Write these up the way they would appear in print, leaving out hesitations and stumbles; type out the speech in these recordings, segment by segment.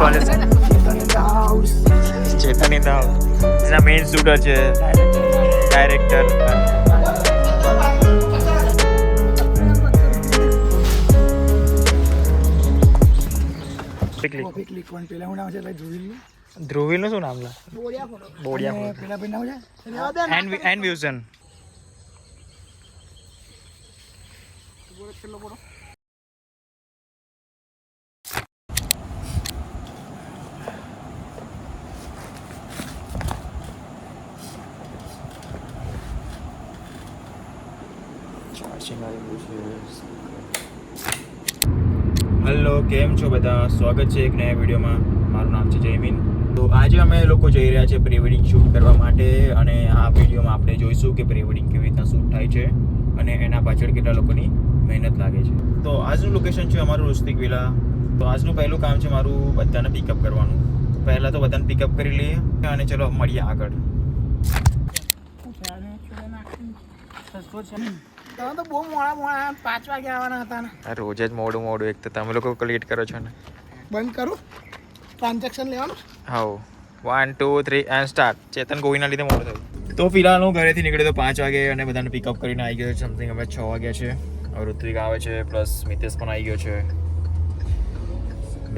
College Chetan in the house એના main shooter છે director Dhruvil નું શું નામ લા બોડિયા એન્ડ વ્યુઝન હેલો કેમ છો બધા સ્વાગત છે એક નયા વિડીયોમાં મારું નામ છે જયમીન તો આજે અમે લોકો જઈ રહ્યા છે પ્રી વેડિંગ શૂટ કરવા માટે અને આ વિડીયોમાં આપણે જોઈશું કે પ્રી વેડિંગ કેવી રીતના શૂટ થાય છે અને એના પાછળ કેટલા લોકોની મહેનત લાગે છે તો આજનું લોકેશન છે અમારું રુસ્તિક વિલા તો આજનું પહેલું કામ છે મારું બધાને પિકઅપ કરવાનું તો પહેલાં તો બધાને પિકઅપ કરી લઈએ અને ચલો મળીએ આગળ તો બહુ મોડા 5 વાગે આવવાના હતા ને રોજ જ મોડું એક તો તમે લોકો લેટ કરો છો ને બંધ કરું ટ્રાન્ઝેક્શન લેવાનું હાઉ 1 2 3 એન્ડ સ્ટાર્ટ ચેતન ગોવીના લીધે મોડું થયું તો ફિલહાલ હું ઘરેથી નીકળ્યો તો 5 વાગે અને બધાને પિકઅપ કરીને આવી ગયો સમથિંગ હવે 6 વાગ્યા છે હવે ઋત્વિક આવે છે પ્લસ મિતેશ પણ આવી ગયો છે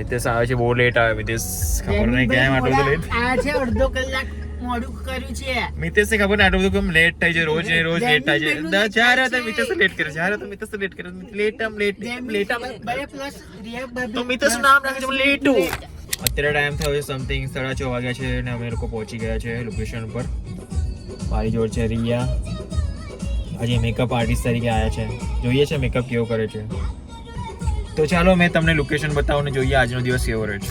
મિતેશ આવે છે બહુ લેટ આવે મિતેશ ખબર નહીં કેમ આટલું બધું લેટ આ છે અડધો કલાક મોડું કર્યું છે મિતેશને ખબર ને આટલું બધું કેમ લેટ થાય છે રોજ લેટ થાય છે જ્યારે તો મિતેશ લેટ કરે લેટ તો મિતેશ નામ રાખે છે લેટુ અત્યારે ટાઈમ થયો છે સમથિંગ 6:30 વાગ્યા છે અને અમે લોકો પહોંચી ગયા છે લોકેશન પર મારી જોડે છે રિયા આજે મેકઅપ આર્ટિસ્ટ તરીકે આવ્યા છે જોઈએ છે મેકઅપ કેવો કરે છે તો ચાલો મેં તમને લોકેશન બતાવું ને જોઈએ આજનો દિવસ કેવો રહે છે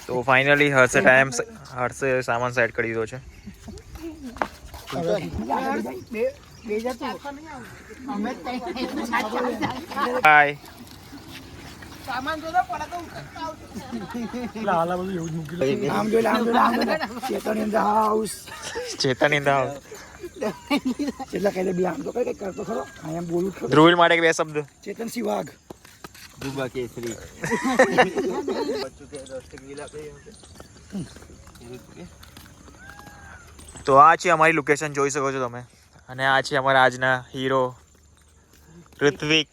તો ફાઇનલી હર્ષે સામાન સાઈડ કરી દીધો છે બાય સામાન જોડો પડે તો Chetan in the house Chetan in the house કેટલા કઈ બે આમ તો કઈ કરતો ખરો આમ બોલું ધ્રુવીલ માટે બે શબ્દ ચેતન સિવાગ ડુબા કેસરી તો આ છે અમારી લોકેશન જોઈ શકો છો તમે અને આ છે અમારા આજના હીરો ઋત્વિક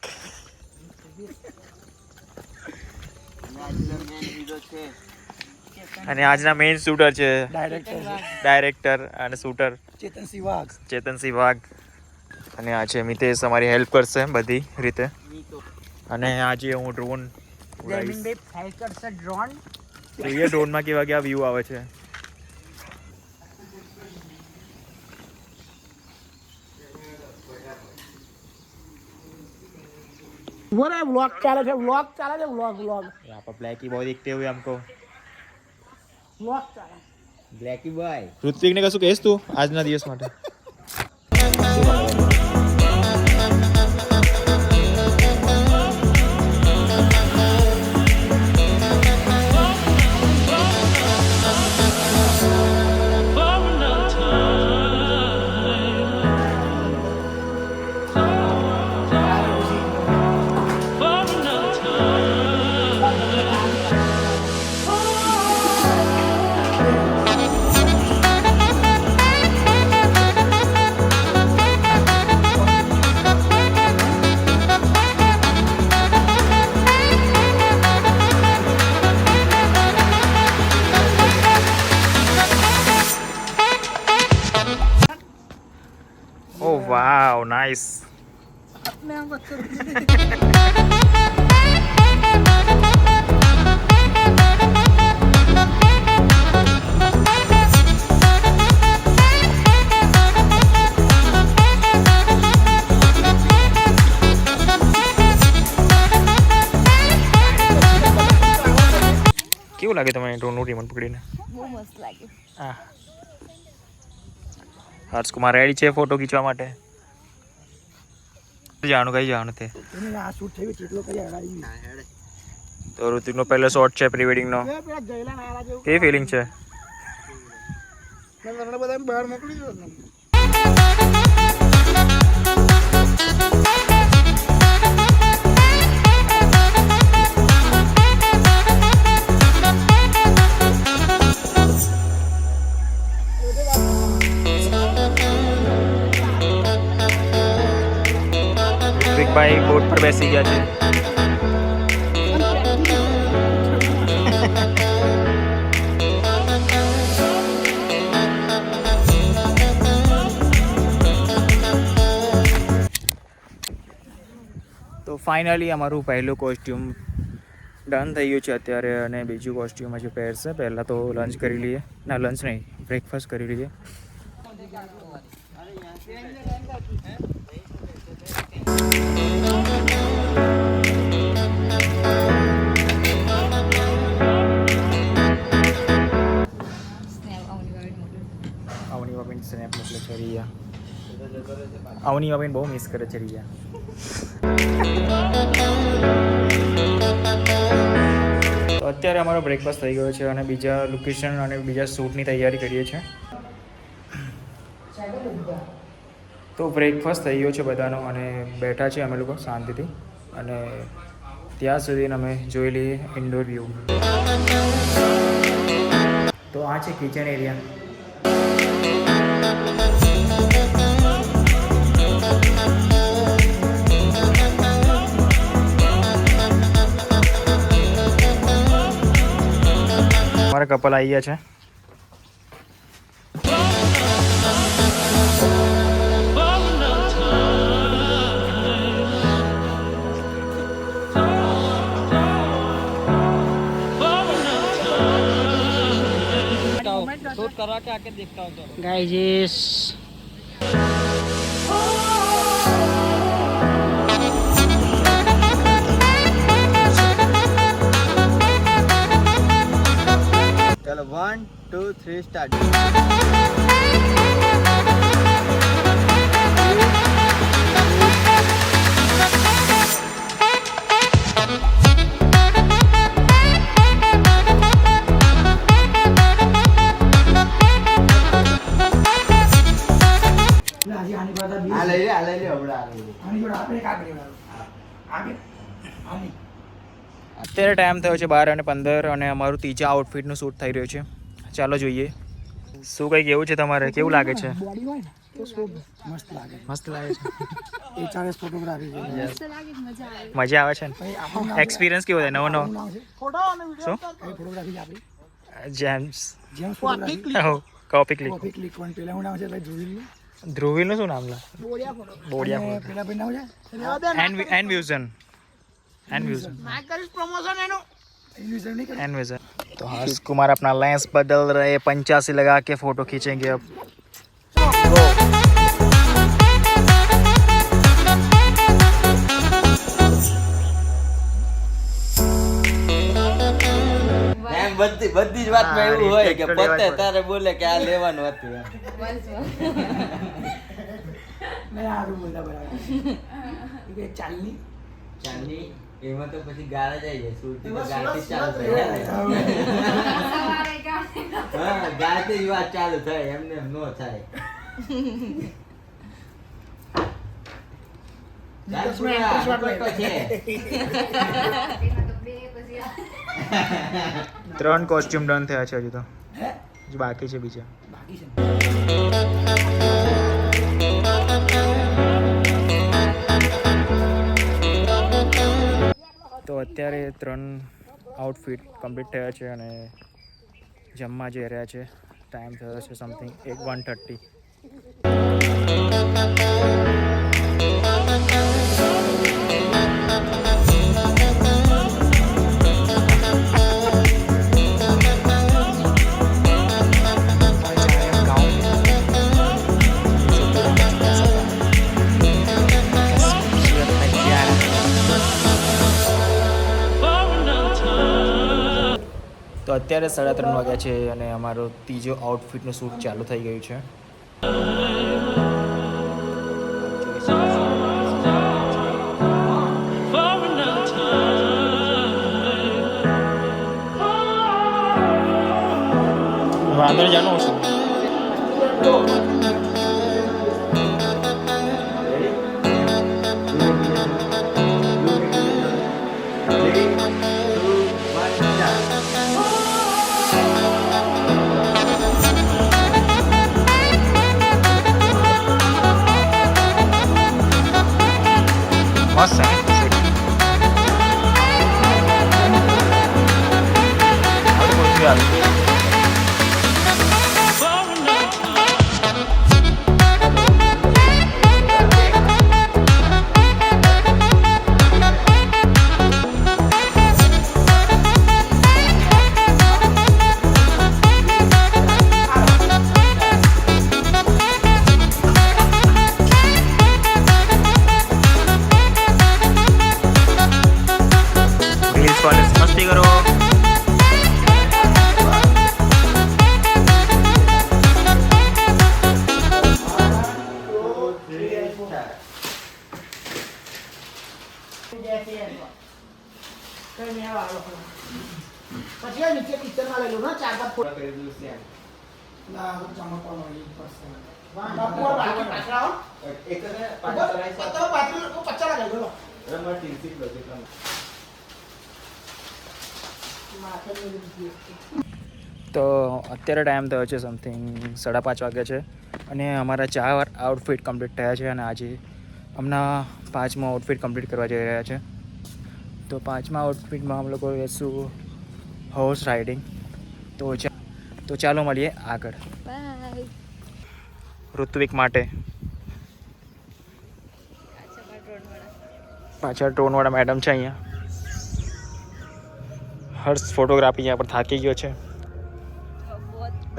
અને આજના મેઇન શૂટર છે ડાયરેક્ટર અને શૂટર ચેતન સિવાગ અને આ છે મિતેશ અમારી હેલ્પ કરશે બધી રીતે અને આજે હું ડ્રોન જોઈએ ડ્રોનમાં કેવા કેવા વ્યૂ આવે છે व्लॉग चाले थे व्लॉग यहाँ पर ब्लैकी बहुत दिखते हुए हमको व्लॉग चाले બ્લેકી બોય ઋત્વિક ને કશું કહેશ તું આજના દિવસ માટે Oh wow, nice. કેવું લાગે તમને ડ્રોનનું રિમોટ પકડીને? બહુ મસ્ત લાગ્યું. હા હર્ષકુમાર રેડી છે ફોટો ખીંચવા માટે? જાણું કઈ જાણું તે એને આ શૂટ થયું કેટલો કરી હડાવી તો ઋતિકનો પહેલો શોટ છે પ્રી વેડિંગનો. પેલા ગયેલા નાલા જેવું કેવી ફિલિંગ છે? મેં તમને બધા બહાર મોકલી દીધો ને. ઋતિકભાઈ બોટ પર બેસી ગયા છે. તો ફાઇનલી અમારું પહેલું કોસ્ટ્યુમ ડન થઈ ગયું છે અત્યારે, અને બીજું કોસ્ટ્યુમ હજી પહેરશે. પહેલાં તો લંચ કરી લઈએ, ના લંચ નહીં, બ્રેકફાસ્ટ કરી લઈએ. અવની બાબીને સ્નેપ મોકલે છે રિયા. અવની બાબીને બહુ મિસ કરે છે રિયા. તો અત્યારે અમારો બ્રેકફાસ્ટ થઈ ગયો છે અને બીજા લોકેશન અને બીજા શૂટની તૈયારી કરીએ છીએ. તો બ્રેકફાસ્ટ થઈ ગયો છે બધાનો અને બેઠા છે અમે લોકો શાંતિથી, અને ત્યાં સુધી અમે જોઈ લઈએ ઇન્ડોર વ્યૂ. તો આ છે કિચન એરિયા. અમારા કપલ આવી ગયા છે. ગાઈઝ ચલો 1 2 3 સ્ટાર્ટ. આની પાછા આ લઈ લે હમણાં આ લઈ લે. આની જોડે આપણે કાગળ આગળ આની અત્યારે ટાઈમ થયો છે 12:15 અને અમારું ત્રીજા આઉટફિટનું શૂટ થઈ રહ્યું છે. ચાલો જોઈએ શું કંઈ કેવું છે તમારે, કેવું લાગે છે? બોડી હોય ને તો ખૂબ મસ્ત લાગે. મસ્ત લાગે છે. HRS ફોટોગ્રાફી છે. મજા આવે છે ને? ભાઈ આપણું એક્સપિરિયન્સ કેવો થાય નવો નવો? નામ છે ફોટો અને શું? ફોટોગ્રાફી છે આપણી James James photography copy click. Copy click one પેલા હું નામ છે ભાઈ ધ્રુવીલનું શું નામ લા? બોડિયા ફોટો બોડિયા અને પેલા ભાઈ નામ છે એન વ્યુઝન. એન વ્યુઝન. प्रमोशन है नो इल्यूजन नहीं कर एन व्यूजन. तो हर्ष कुमार अपना लेंस बदल रहे, 85 लगा के फोटो खींचेंगे अब. એમ બધી જ વાતમાં એવું હોય કે પોતે તારે બોલે કે આ લેવાનું હતું એમ. मैं आ रहा बोलता बराबर ये चालनी ચાંદની એમાં તો પછી ગાળા જાય છે. સુરતી તો ગાળથી ચાલુ થાય. હા ગાળથી જ વાત ચાલુ થાય, એમને એમ નો થાય. ત્રણ કોસ્ટ્યુમ ડન થયા છે હજુ તો, હજુ બાકી છે બીજા. बाकी से તો અત્યારે 3 આઉટફિટ કમ્પ્લીટ થયા છે અને જમવા જઈ રહ્યા છે. ટાઈમ થયો છે સમથિંગ 1:30. તો અત્યારે 3:30 વાગ્યા છે અને અમારો ત્રીજો આઉટફિટનું શૂટ ચાલુ થઈ ગયું છે. અંદર જાનો ઓછો મસ્ત રીલ્સ વાલે મસ્તી કરો પછી આ નીચે કિચનમાં લઈ લો ને 4-5 ફૂટ ના ચમકવાનો એ પાસે બાપુ આ બાકી પાછળ આવો એક જ પાછળ પાછળ પચાસ લગાવી દો રમવા ટીસી પ્રોજેક્ટ તો અત્યારે ટાઈમ થયો છે સમથિંગ 5:30 વાગ્યા છે અને અમારા 4 આઉટફિટ કમ્પ્લીટ થયા છે અને આજે હમણાં 5મો આઉટફિટ કમ્પ્લીટ કરવા જઈ રહ્યા છે તો 5મા આઉટફિટમાં અમે લોકો રહેશું હોર્સ રાઇડિંગ તો ચાલો મળીએ આગળ ઋત્વિક માટે પાછળ ડ્રોનવાળા મેડમ છે અહીંયા હર્ષ ફોટોગ્રાફી यहाँ पर થાકી ગયો છે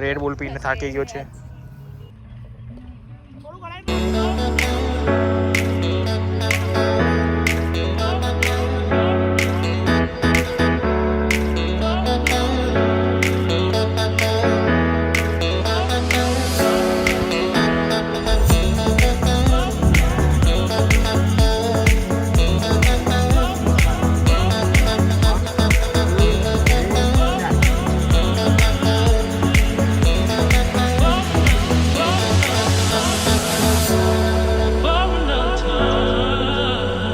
રેડ બુલ પીને થાકી ગયો છે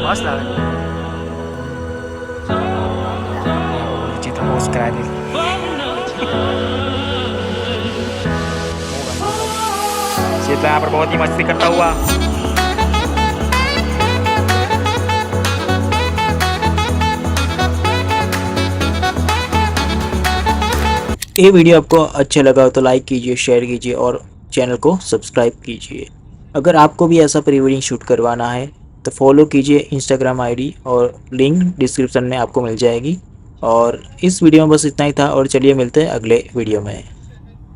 મસ્ત લાગે नीचे तो पोस्ट करा दी शीतला यहाँ पर बहुत ही मस्ती करता हुआ ये वीडियो आपको अच्छा लगा तो लाइक कीजिए शेयर कीजिए और चैनल को सब्सक्राइब कीजिए अगर आपको भी ऐसा प्री वेडिंग शूट करवाना है तो फॉलो कीजिए इंस्टाग्राम आईडी और लिंक डिस्क्रिप्शन में आपको मिल जाएगी और इस वीडियो में बस इतना ही था और चलिए मिलते हैं अगले वीडियो में।